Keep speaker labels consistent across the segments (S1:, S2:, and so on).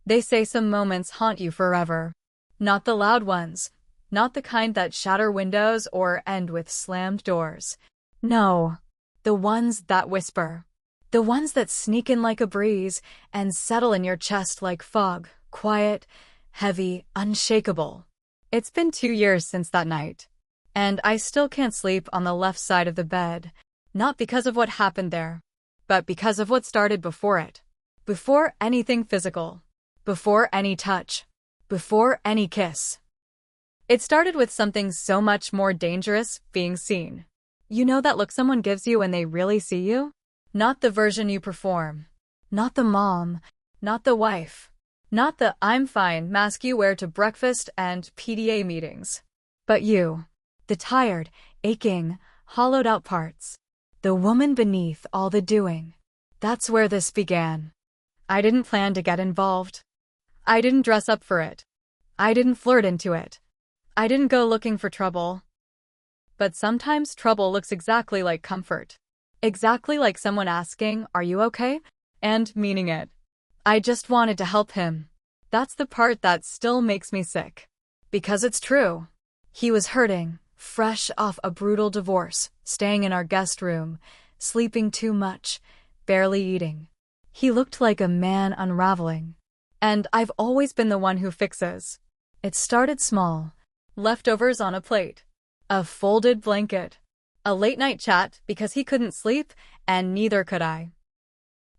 S1: They say some moments haunt you forever. Not the loud ones. Not the kind that shatter windows or end with slammed doors. No. The ones that whisper. The ones that sneak in like a breeze and settle in your chest like fog, quiet, heavy, unshakable. It's been 2 years since that night. And I still can't sleep on the left side of the bed, not because of what happened there, but because of what started before it. Before anything physical. Before any touch. Before any kiss. It started with something so much more dangerous: being seen. You know that look someone gives you when they really see you? Not the version you perform. Not the mom. Not the wife. Not the "I'm fine" mask you wear to breakfast and PTA meetings. But you. The tired, aching, hollowed-out parts. The woman beneath all the doing. That's where this began. I didn't plan to get involved. I didn't dress up for it. I didn't flirt into it. I didn't go looking for trouble. But sometimes trouble looks exactly like comfort. Exactly like someone asking, "Are you okay?" and meaning it. I just wanted to help him. That's the part that still makes me sick. Because it's true. He was hurting, fresh off a brutal divorce, staying in our guest room, sleeping too much, barely eating. He looked like a man unraveling. And I've always been the one who fixes. It started small. Leftovers on a plate. A folded blanket. A late-night chat because he couldn't sleep, and neither could I.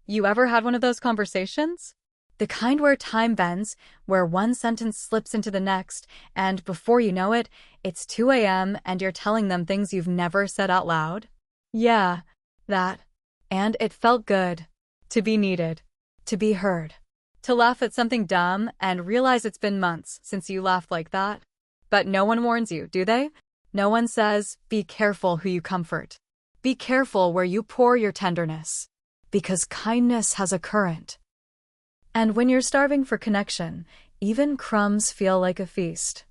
S1: You ever had one of those conversations? The kind where time bends, where one sentence slips into the next, and before you know it, it's 2 a.m. and you're telling them things you've never said out loud? Yeah, that. And it felt good. To be needed. To be heard. To laugh at something dumb and realize it's been months since you laughed like that. But no one warns you, do they? No one says, be careful who you comfort. Be careful where you pour your tenderness. Because kindness has a current. And when you're starving for connection, even crumbs feel like a feast.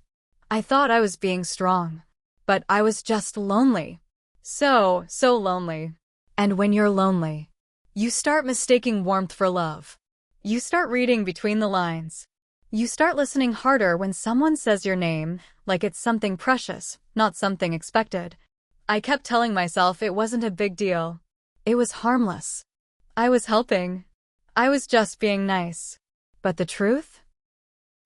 S1: I thought I was being strong. But I was just lonely. So lonely. And when you're lonely, you start mistaking warmth for love. You start reading between the lines. You start listening harder when someone says your name, like it's something precious, not something expected. I kept telling myself it wasn't a big deal. It was harmless. I was helping. I was just being nice. But the truth?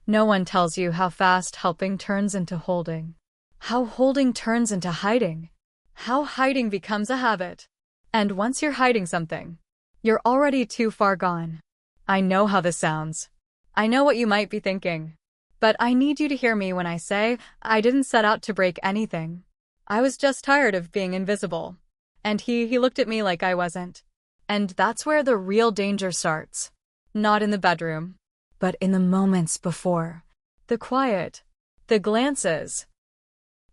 S1: No one tells you how fast helping turns into holding. How holding turns into hiding. How hiding becomes a habit. And once you're hiding something, you're already too far gone. I know how this sounds. I know what you might be thinking. But I need you to hear me when I say I didn't set out to break anything. I was just tired of being invisible. And he looked at me like I wasn't. And that's where the real danger starts. Not in the bedroom, but in the moments before. The quiet. The glances.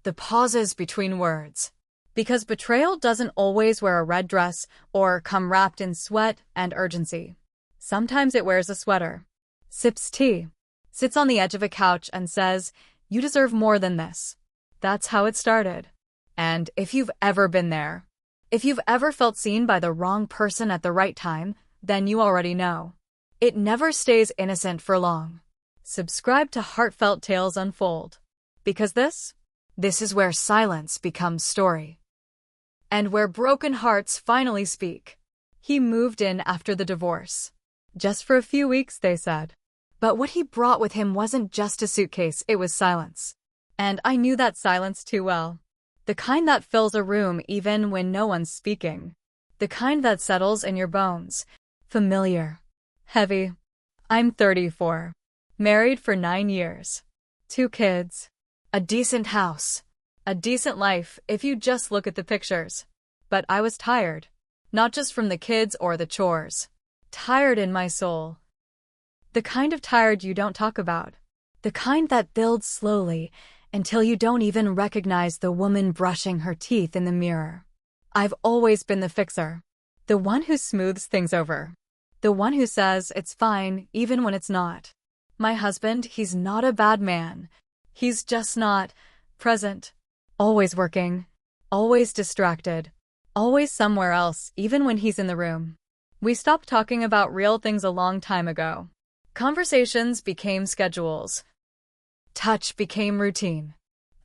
S1: The pauses between words. Because betrayal doesn't always wear a red dress or come wrapped in sweat and urgency. Sometimes it wears a sweater. Sips tea. Sits on the edge of a couch and says, "You deserve more than this." That's how it started. And if you've ever been there, if you've ever felt seen by the wrong person at the right time, then you already know. It never stays innocent for long. Subscribe to Heartfelt Tales Unfold. Because this is where silence becomes story. And where broken hearts finally speak. He moved in after the divorce. Just for a few weeks, they said. But what he brought with him wasn't just a suitcase, it was silence. And I knew that silence too well. The kind that fills a room even when no one's speaking. The kind that settles in your bones. Familiar. Heavy. I'm 34. Married for 9 years. 2 kids. A decent house. A decent life if you just look at the pictures. But I was tired. Not just from the kids or the chores. Tired in my soul. The kind of tired you don't talk about. The kind that builds slowly until you don't even recognize the woman brushing her teeth in the mirror. I've always been the fixer. The one who smooths things over. The one who says it's fine even when it's not. My husband, he's not a bad man. He's just not present. Always working. Always distracted. Always somewhere else even when he's in the room. We stopped talking about real things a long time ago. Conversations became schedules. Touch became routine.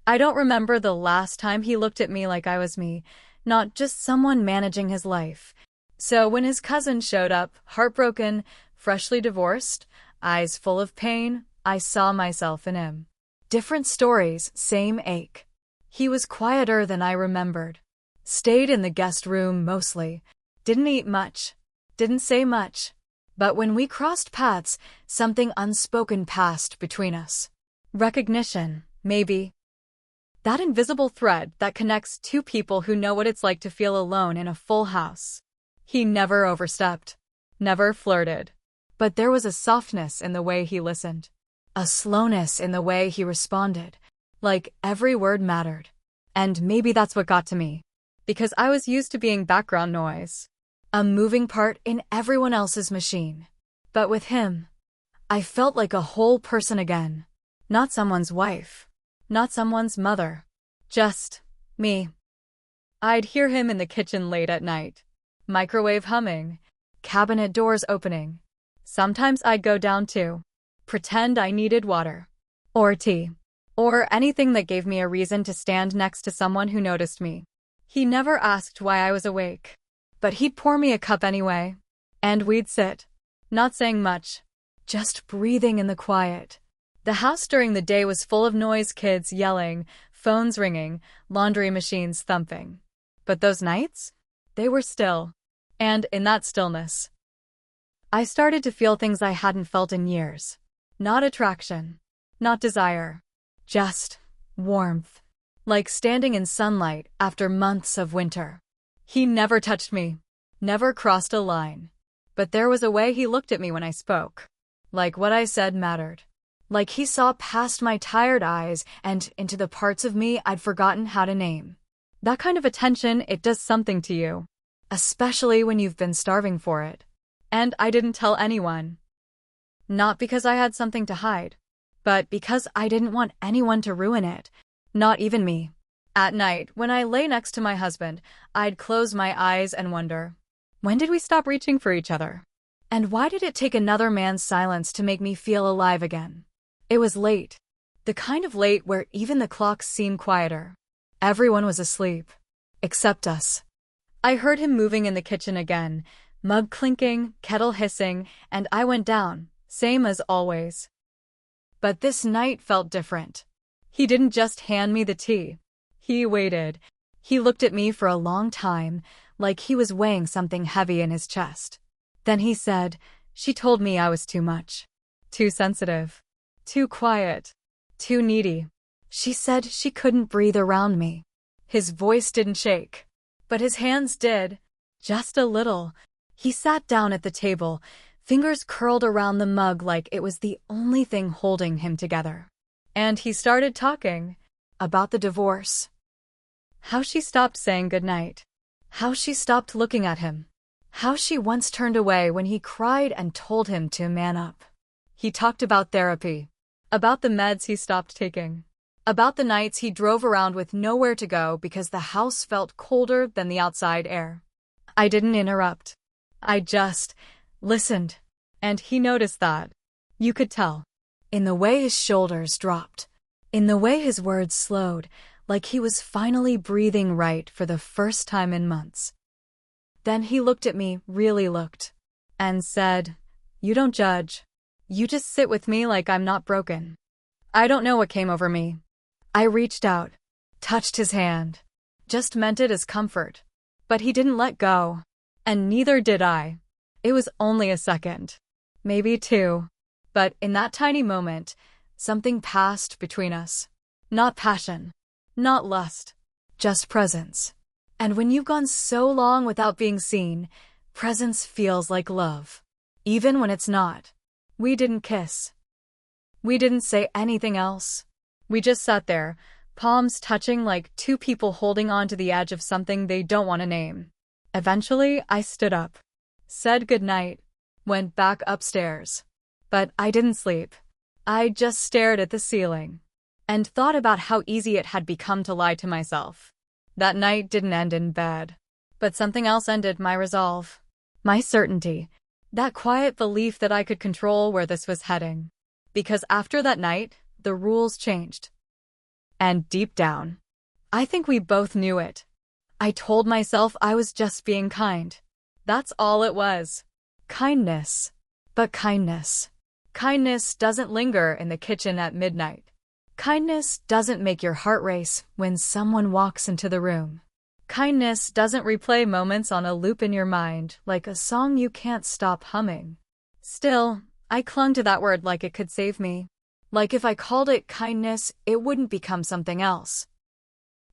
S1: I don't remember the last time he looked at me like I was me, not just someone managing his life. So when his cousin showed up, heartbroken, freshly divorced, eyes full of pain, I saw myself in him. Different stories, same ache. He was quieter than I remembered. Stayed in the guest room mostly. Didn't eat much. Didn't say much. But when we crossed paths, something unspoken passed between us. Recognition, maybe. That invisible thread that connects two people who know what it's like to feel alone in a full house. He never overstepped. Never flirted. But there was a softness in the way he listened. A slowness in the way he responded. Like every word mattered. And maybe that's what got to me. Because I was used to being background noise. A moving part in everyone else's machine. But with him, I felt like a whole person again. Not someone's wife. Not someone's mother. Just me. I'd hear him in the kitchen late at night. Microwave humming. Cabinet doors opening. Sometimes I'd go down too. Pretend I needed water. Or tea. Or anything that gave me a reason to stand next to someone who noticed me. He never asked why I was awake. But he'd pour me a cup anyway. And we'd sit. Not saying much. Just breathing in the quiet. The house during the day was full of noise, kids yelling, phones ringing, laundry machines thumping. But those nights? They were still. And in that stillness, I started to feel things I hadn't felt in years. Not attraction. Not desire. Just warmth. Like standing in sunlight after months of winter. He never touched me. Never crossed a line. But there was a way he looked at me when I spoke. Like what I said mattered. Like he saw past my tired eyes and into the parts of me I'd forgotten how to name. That kind of attention, it does something to you. Especially when you've been starving for it. And I didn't tell anyone. Not because I had something to hide. But because I didn't want anyone to ruin it. Not even me. At night, when I lay next to my husband, I'd close my eyes and wonder, when did we stop reaching for each other? And why did it take another man's silence to make me feel alive again? It was late. The kind of late where even the clocks seemed quieter. Everyone was asleep. Except us. I heard him moving in the kitchen again, mug clinking, kettle hissing, and I went down, same as always. But this night felt different. He didn't just hand me the tea. He waited. He looked at me for a long time, like he was weighing something heavy in his chest. Then he said, "She told me I was too much. Too sensitive. Too quiet. Too needy. She said she couldn't breathe around me." His voice didn't shake. But his hands did. Just a little. He sat down at the table, fingers curled around the mug like it was the only thing holding him together. And he started talking. About the divorce. How she stopped saying goodnight. How she stopped looking at him. How she once turned away when he cried and told him to man up. He talked about therapy. About the meds he stopped taking. About the nights he drove around with nowhere to go because the house felt colder than the outside air. I didn't interrupt. I just listened. And he noticed that. You could tell. In the way his shoulders dropped. In the way his words slowed, like he was finally breathing right for the first time in months. Then he looked at me, really looked, and said, "You don't judge. You just sit with me like I'm not broken." I don't know what came over me. I reached out, touched his hand, just meant it as comfort. But he didn't let go. And neither did I. It was only a second. Maybe two. But in that tiny moment, something passed between us. Not passion. Not lust. Just presence. And when you've gone so long without being seen, presence feels like love. Even when it's not. We didn't kiss. We didn't say anything else. We just sat there, palms touching like two people holding on to the edge of something they don't want to name. Eventually, I stood up, said goodnight, went back upstairs. But I didn't sleep. I just stared at the ceiling and thought about how easy it had become to lie to myself. That night didn't end in bed, but something else ended my resolve, my certainty, That quiet belief that I could control where this was heading. Because after that night, the rules changed. And deep down, I think we both knew it. I told myself I was just being kind. That's all it was. Kindness. But kindness. Kindness doesn't linger in the kitchen at midnight. Kindness doesn't make your heart race when someone walks into the room. Kindness doesn't replay moments on a loop in your mind like a song you can't stop humming. Still, I clung to that word like it could save me. Like if I called it kindness, it wouldn't become something else.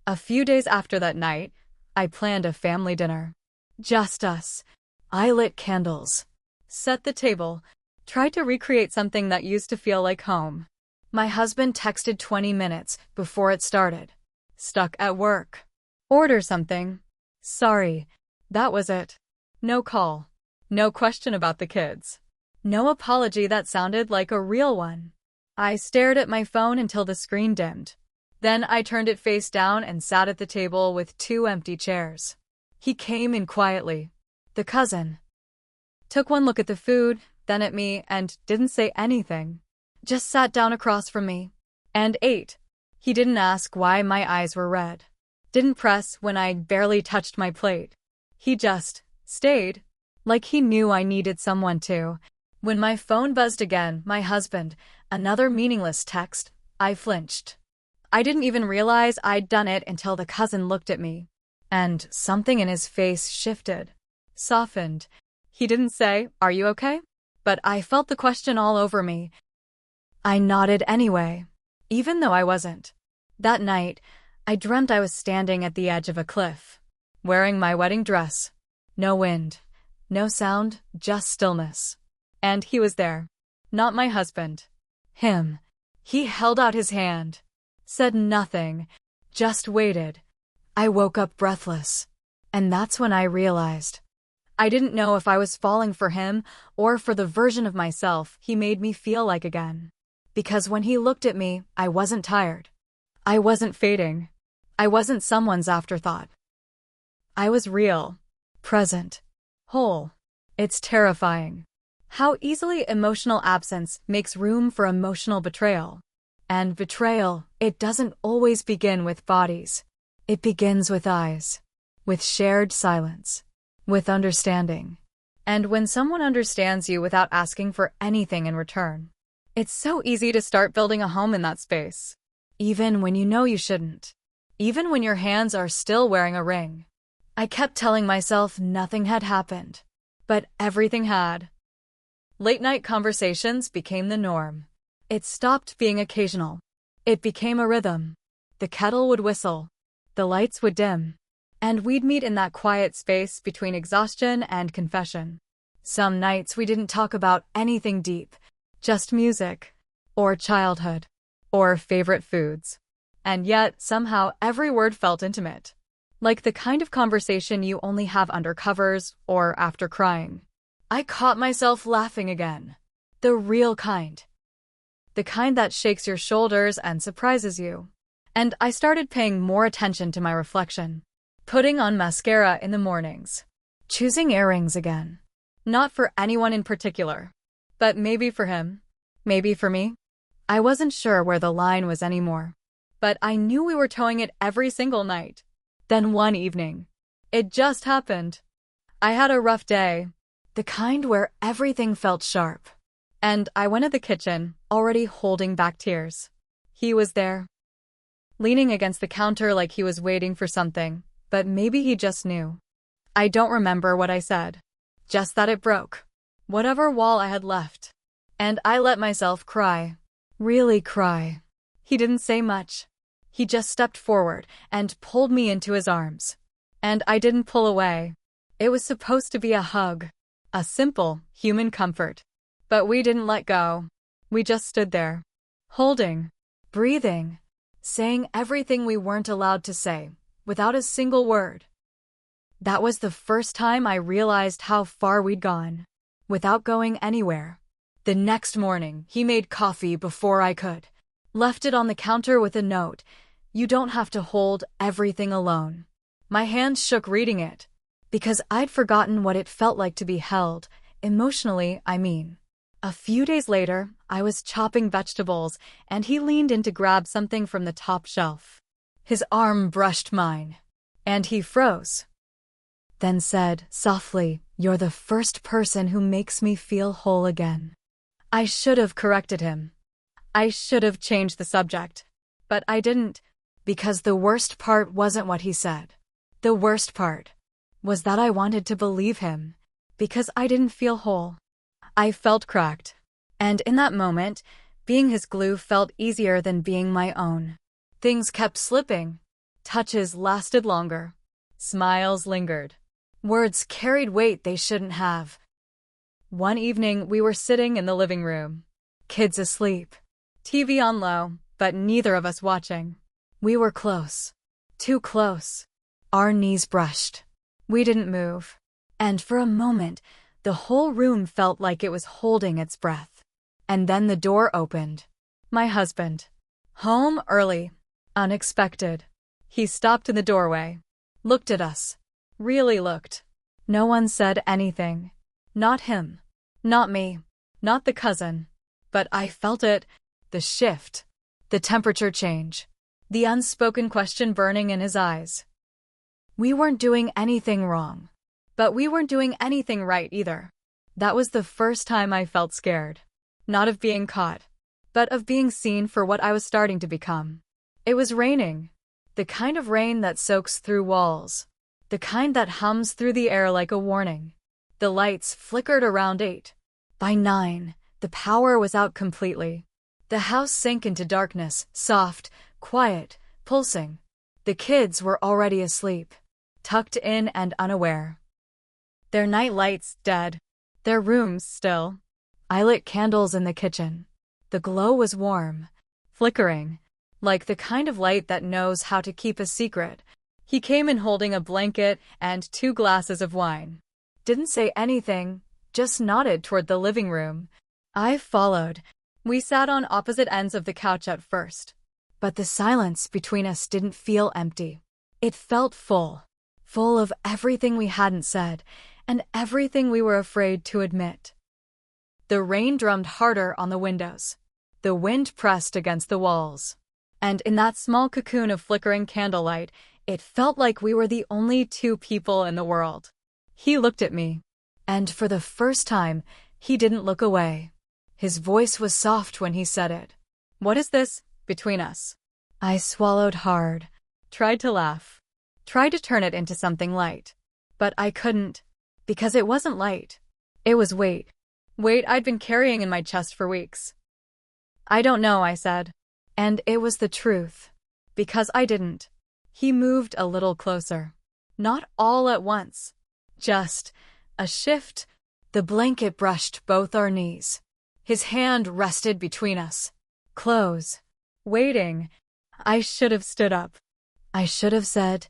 S1: A few days after that night, I planned a family dinner. Just us. I lit candles, set the table, tried to recreate something that used to feel like home. My husband texted 20 minutes before it started. Stuck at work. Order something. Sorry. That was it. No call. No question about the kids. No apology that sounded like a real one. I stared at my phone until the screen dimmed. Then I turned it face down and sat at the table with 2 empty chairs. He came in quietly. The cousin. Took one look at the food, then at me, and didn't say anything. Just sat down across from me. And ate. He didn't ask why my eyes were red. Didn't press when I barely touched my plate. He just stayed. Like he knew I needed someone to. When my phone buzzed again, my husband, another meaningless text, I flinched. I didn't even realize I'd done it until the cousin looked at me. And something in his face shifted. Softened. He didn't say, "Are you okay?" But I felt the question all over me. I nodded anyway, even though I wasn't. That night, I dreamt I was standing at the edge of a cliff, wearing my wedding dress. No wind, no sound, just stillness. And he was there. Not my husband. Him. He held out his hand. Said nothing. Just waited. I woke up breathless. And that's when I realized. I didn't know if I was falling for him or for the version of myself he made me feel like again. Because when he looked at me, I wasn't tired. I wasn't fading. I wasn't someone's afterthought. I was real. Present. Whole. It's terrifying. How easily emotional absence makes room for emotional betrayal. And betrayal, it doesn't always begin with bodies. It begins with eyes. With shared silence. With understanding. And when someone understands you without asking for anything in return, it's so easy to start building a home in that space. Even when you know you shouldn't. Even when your hands are still wearing a ring. I kept telling myself nothing had happened. But everything had. Late-night conversations became the norm. It stopped being occasional. It became a rhythm. The kettle would whistle. The lights would dim. And we'd meet in that quiet space between exhaustion and confession. Some nights we didn't talk about anything deep. Just music. Or childhood. Or favorite foods. And yet, somehow, every word felt intimate. Like the kind of conversation you only have under covers or after crying. I caught myself laughing again. The real kind. The kind that shakes your shoulders and surprises you. And I started paying more attention to my reflection. Putting on mascara in the mornings. Choosing earrings again. Not for anyone in particular. But maybe for him. Maybe for me. I wasn't sure where the line was anymore. But I knew we were towing it every single night. Then one evening. It just happened. I had a rough day. The kind where everything felt sharp. And I went to the kitchen, already holding back tears. He was there. Leaning against the counter like he was waiting for something. But maybe he just knew. I don't remember what I said. Just that it broke. Whatever wall I had left. And I let myself cry. Really cry. He didn't say much. He just stepped forward and pulled me into his arms. And I didn't pull away. It was supposed to be a hug. A simple, human comfort. But we didn't let go. We just stood there. Holding. Breathing. Saying everything we weren't allowed to say. Without a single word. That was the first time I realized how far we'd gone. Without going anywhere. The next morning, he made coffee before I could. Left it on the counter with a note. You don't have to hold everything alone. My hands shook reading it. Because I'd forgotten what it felt like to be held, Emotionally, I mean. A few days later, I was chopping vegetables, and he leaned in to grab something from the top shelf. His arm brushed mine, and he froze. Then said, softly, "You're the first person who makes me feel whole again." I should have corrected him. I should have changed the subject. But I didn't, because the worst part wasn't what he said. The worst part was that I wanted to believe him, because I didn't feel whole. I felt cracked. And in that moment, being his glue felt easier than being my own. Things kept slipping. Touches lasted longer. Smiles lingered. Words carried weight they shouldn't have. One evening, we were sitting in the living room. Kids asleep. TV on low, but neither of us watching. We were close. Too close. Our knees brushed. We didn't move. And for a moment, the whole room felt like it was holding its breath. And then the door opened. My husband. Home early. Unexpected. He stopped in the doorway. Looked at us. Really looked. No one said anything. Not him. Not me. Not the cousin. But I felt it. The shift. The temperature change. The unspoken question burning in his eyes. We weren't doing anything wrong. But we weren't doing anything right either. That was the first time I felt scared. Not of being caught, but of being seen for what I was starting to become. It was raining. The kind of rain that soaks through walls. The kind that hums through the air like a warning. The lights flickered around 8. By 9, the power was out completely. The house sank into darkness, soft, quiet, pulsing. The kids were already asleep, tucked in and unaware. Their night lights dead. Their rooms still. I lit candles in the kitchen. The glow was warm, flickering, like the kind of light that knows how to keep a secret. He came in holding a blanket and 2 glasses of wine. Didn't say anything, just nodded toward the living room. I followed. We sat on opposite ends of the couch at first. But the silence between us didn't feel empty. It felt full. Full of everything we hadn't said, and everything we were afraid to admit. The rain drummed harder on the windows. The wind pressed against the walls. And in that small cocoon of flickering candlelight, it felt like we were the only 2 people in the world. He looked at me. And for the first time, he didn't look away. His voice was soft when he said it. "What is this between us?" I swallowed hard. Tried to laugh. Tried to turn it into something light. But I couldn't. Because it wasn't light. It was weight. Weight I'd been carrying in my chest for weeks. "I don't know," I said. And it was the truth. Because I didn't. He moved a little closer. Not all at once. Just a shift. The blanket brushed both our knees. His hand rested between us. Close. Waiting. I should have stood up. I should have said,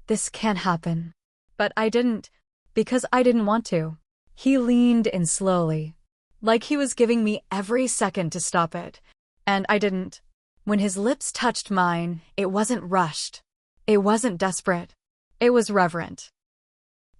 S1: "This can't happen." But I didn't. Because I didn't want to. He leaned in slowly. Like he was giving me every second to stop it. And I didn't. When his lips touched mine, it wasn't rushed. It wasn't desperate. It was reverent.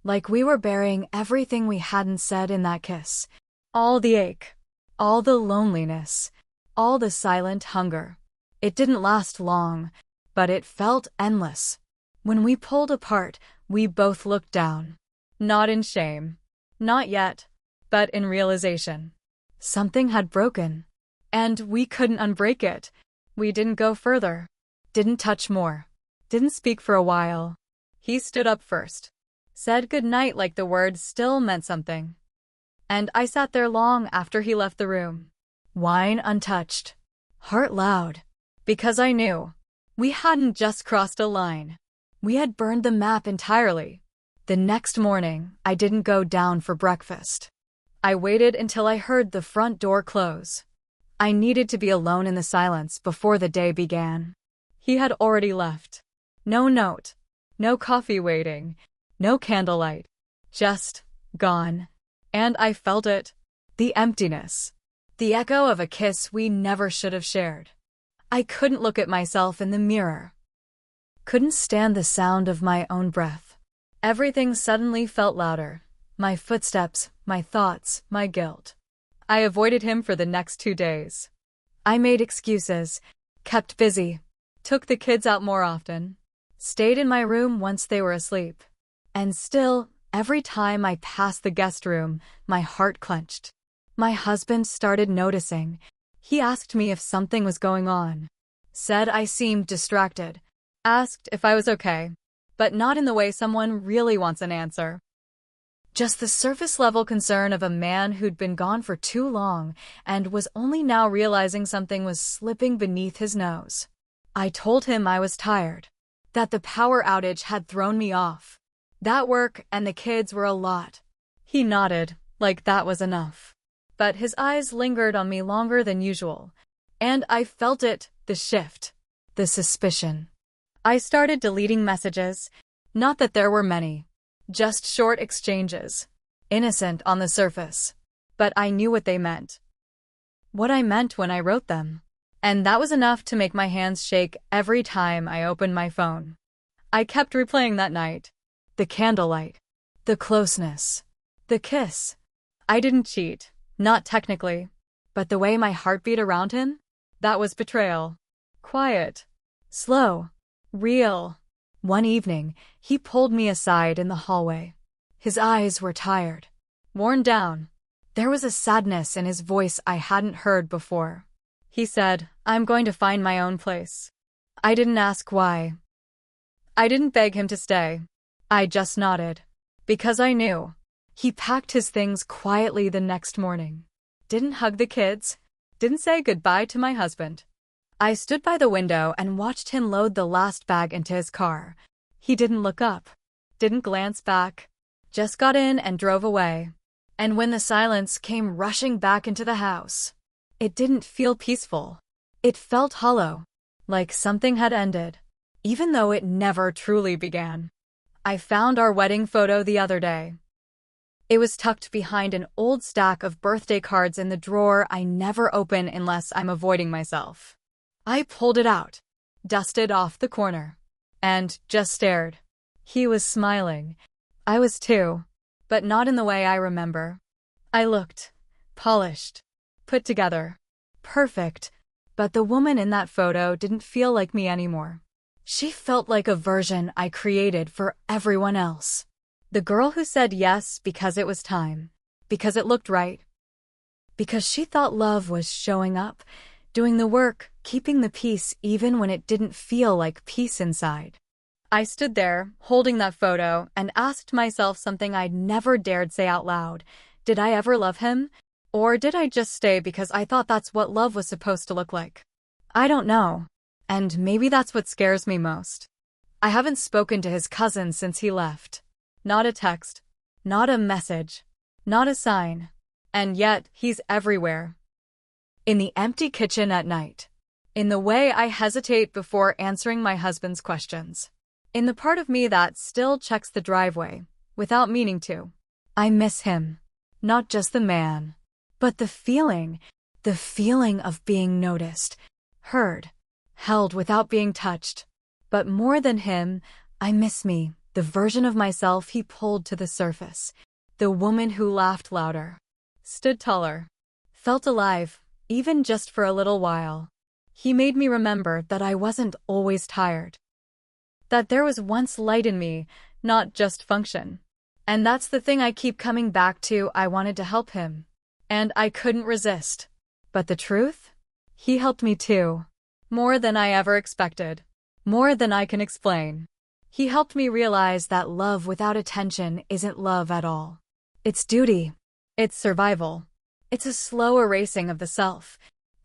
S1: Like we were burying everything we hadn't said in that kiss. All the ache. All the loneliness. All the silent hunger. It didn't last long, but it felt endless. When we pulled apart, we both looked down. Not in shame. Not yet. But in realization. Something had broken. And we couldn't unbreak it. We didn't go further. Didn't touch more. Didn't speak for a while. He stood up first. Said goodnight like the words still meant something. And I sat there long after he left the room. Wine untouched. Heart loud. Because I knew. We hadn't just crossed a line. We had burned the map entirely. The next morning, I didn't go down for breakfast. I waited until I heard the front door close. I needed to be alone in the silence before the day began. He had already left. No note. No coffee waiting. No candlelight. Just gone. And I felt it. The emptiness. The echo of a kiss we never should have shared. I couldn't look at myself in the mirror. Couldn't stand the sound of my own breath. Everything suddenly felt louder. My footsteps, my thoughts, my guilt. I avoided him for the next 2 days. I made excuses, kept busy, took the kids out more often, stayed in my room once they were asleep. And still, every time I passed the guest room, my heart clenched. My husband started noticing. He asked me if something was going on. Said I seemed distracted. Asked if I was okay. But not in the way someone really wants an answer. Just the surface-level concern of a man who'd been gone for too long and was only now realizing something was slipping beneath his nose. I told him I was tired. That the power outage had thrown me off. That work and the kids were a lot. He nodded, like that was enough. But his eyes lingered on me longer than usual. And I felt it, the shift. The suspicion. I started deleting messages. Not that there were many. Just short exchanges. Innocent on the surface. But I knew what they meant. What I meant when I wrote them. And that was enough to make my hands shake every time I opened my phone. I kept replaying that night. The candlelight. The closeness. The kiss. I didn't cheat. Not technically. But the way my heart beat around him? That was betrayal. Quiet. Slow. Real. One evening, he pulled me aside in the hallway. His eyes were tired. Worn down. There was a sadness in his voice I hadn't heard before. He said, "I'm going to find my own place." I didn't ask why. I didn't beg him to stay. I just nodded. Because I knew. He packed his things quietly the next morning. Didn't hug the kids. Didn't say goodbye to my husband. I stood by the window and watched him load the last bag into his car. He didn't look up. Didn't glance back. Just got in and drove away. And when the silence came rushing back into the house, it didn't feel peaceful. It felt hollow. Like something had ended. Even though it never truly began. I found our wedding photo the other day. It was tucked behind an old stack of birthday cards in the drawer I never open unless I'm avoiding myself. I pulled it out, dusted off the corner, and just stared. He was smiling. I was too, but not in the way I remember. I looked, polished, put together, perfect, but the woman in that photo didn't feel like me anymore. She felt like a version I created for everyone else. The girl who said yes because it was time, because it looked right, because she thought love was showing up, doing the work, keeping the peace even when it didn't feel like peace inside. I stood there, holding that photo, and asked myself something I'd never dared say out loud. Did I ever love him? Or did I just stay because I thought that's what love was supposed to look like? I don't know. And maybe that's what scares me most. I haven't spoken to his cousin since he left. Not a text. Not a message. Not a sign. And yet, he's everywhere. In the empty kitchen at night. In the way I hesitate before answering my husband's questions. In the part of me that still checks the driveway, without meaning to. I miss him. Not just the man. But the feeling of being noticed, heard, held without being touched. But more than him, I miss me, the version of myself he pulled to the surface. The woman who laughed louder. Stood taller. Felt alive. Even just for a little while. He made me remember that I wasn't always tired. That there was once light in me, not just function. And that's the thing I keep coming back to. I wanted to help him. And I couldn't resist. But the truth? He helped me too. More than I ever expected. More than I can explain. He helped me realize that love without attention isn't love at all. It's duty. It's survival. It's a slow erasing of the self.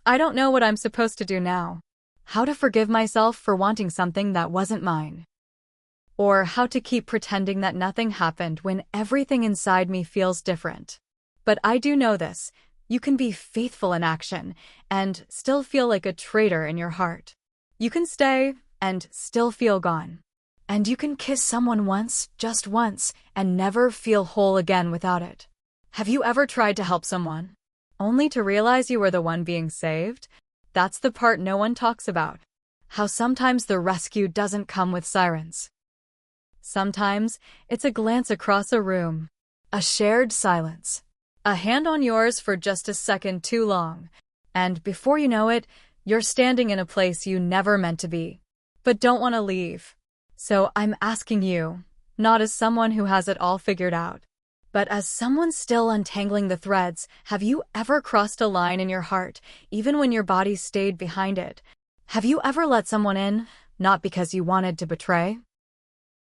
S1: I don't know what I'm supposed to do now. How to forgive myself for wanting something that wasn't mine. Or how to keep pretending that nothing happened when everything inside me feels different. But I do know this. You can be faithful in action and still feel like a traitor in your heart. You can stay and still feel gone. And you can kiss someone once, just once, and never feel whole again without it. Have you ever tried to help someone? Only to realize you were the one being saved? That's the part no one talks about. How sometimes the rescue doesn't come with sirens. Sometimes, it's a glance across a room. A shared silence. A hand on yours for just a second too long. And before you know it, you're standing in a place you never meant to be, but don't want to leave. So I'm asking you, not as someone who has it all figured out, but as someone still untangling the threads, have you ever crossed a line in your heart, even when your body stayed behind it? Have you ever let someone in, not because you wanted to betray,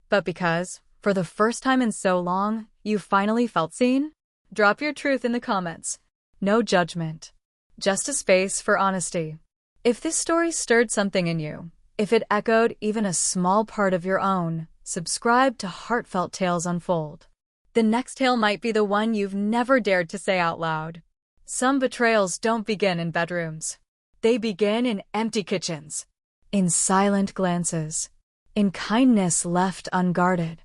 S1: but because, for the first time in so long, you finally felt seen? Drop your truth in the comments. No judgment. Just a space for honesty. If this story stirred something in you, if it echoed even a small part of your own, subscribe to Heartfelt Tales Unfold. The next tale might be the one you've never dared to say out loud. Some betrayals don't begin in bedrooms. They begin in empty kitchens, in silent glances, in kindness left unguarded.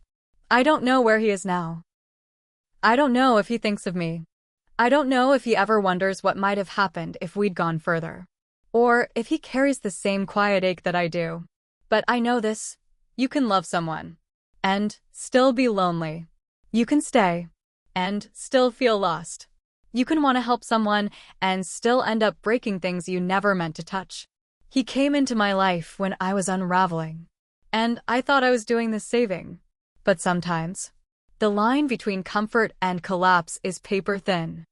S1: I don't know where he is now. I don't know if he thinks of me. I don't know if he ever wonders what might have happened if we'd gone further. Or if he carries the same quiet ache that I do. But I know this. You can love someone and still be lonely. You can stay and still feel lost. You can want to help someone and still end up breaking things you never meant to touch. He came into my life when I was unraveling, and I thought I was doing the saving. But sometimes, the line between comfort and collapse is paper thin.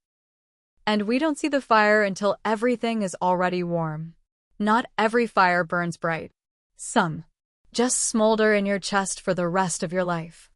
S1: And we don't see the fire until everything is already warm. Not every fire burns bright. Some just smolder in your chest for the rest of your life.